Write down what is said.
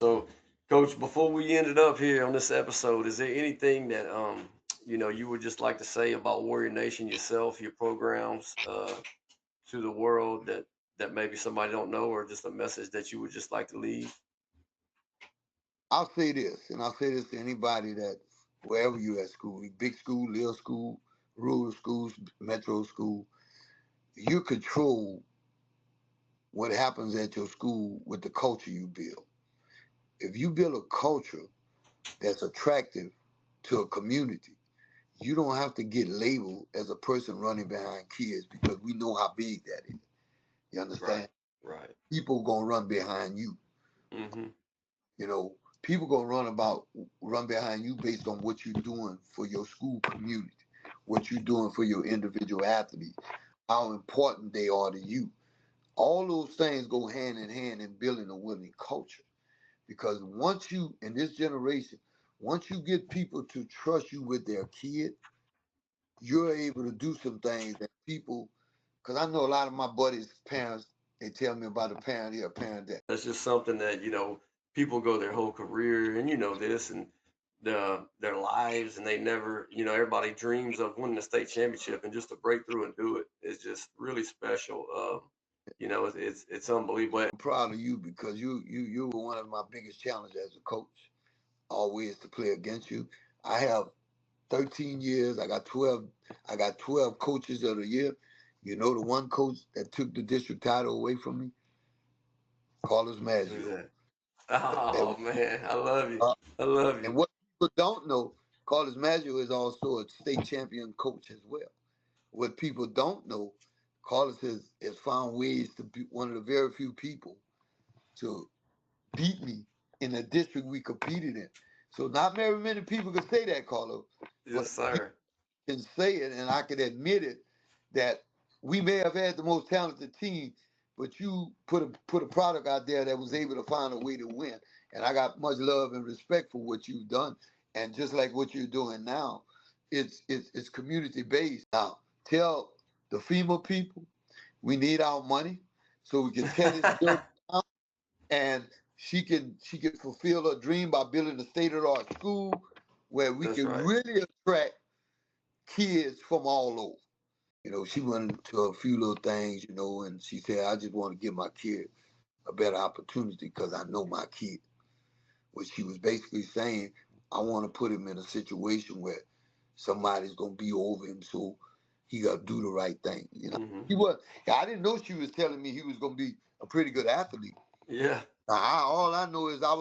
So, Coach, before we ended up here on this episode, is there anything that you would just like to say about Warrior Nation yourself, your programs, to the world that maybe somebody don't know, or just a message that you would just like to leave? I'll say this, and I'll say this to anybody that wherever you at school, big school, little school, rural schools, metro school, you control what happens at your school with the culture you build. If you build a culture that's attractive to a community, you don't have to get labeled as a person running behind kids because we know how big that is. You Right, understand? right. People gonna run behind you. Mm-hmm. You know, people gonna run behind you based on what you're doing for your school community, what you're doing for your individual athlete, how important they are to you. All those things go hand in hand in building a winning culture. Because once you, in this generation, once you get people to trust you with their kid, you're able to do some things that people, because I know a lot of my buddies' parents, they tell me about a parent here, a parent there. That's just something that people go their whole career, and this, and their lives, and they never, everybody dreams of winning a state championship, and just to break through and do it is just really special. It's unbelievable. I'm proud of you because you were one of my biggest challenges as a coach, always to play against you. I have 13 years. I got 12 coaches of the year. You know the one coach that took the district title away from me? Carlos Who's Maggio. that? That Oh was, man, I love you. uh, I love and you. what people don't know, Carlos Maggio is also a state champion coach as well. What people don't know, Carlos has found ways to be one of the very few people to beat me in the district we competed in. So not very many people can say that, Carlos, but Yes, sir. can say it, and I can admit it, that we may have had the most talented team, but you put a product out there that was able to find a way to win. And I got much love and respect for what you've done. And just like what you're doing now, it's community based. Now tell the FEMA people we need our money so we can tear this building down, and she can fulfill her dream by building a state of the art school where we That's can right. really attract kids from all over. She went into a few little things, and she said, I just want to give my kid a better opportunity because I know my kid. What she was basically saying, I want to put him in a situation where somebody's going to be over him, so he got to do the right thing. Hmm. He was. I didn't know she was telling me he was going to be a pretty good athlete. Yeah. Now, all I know is I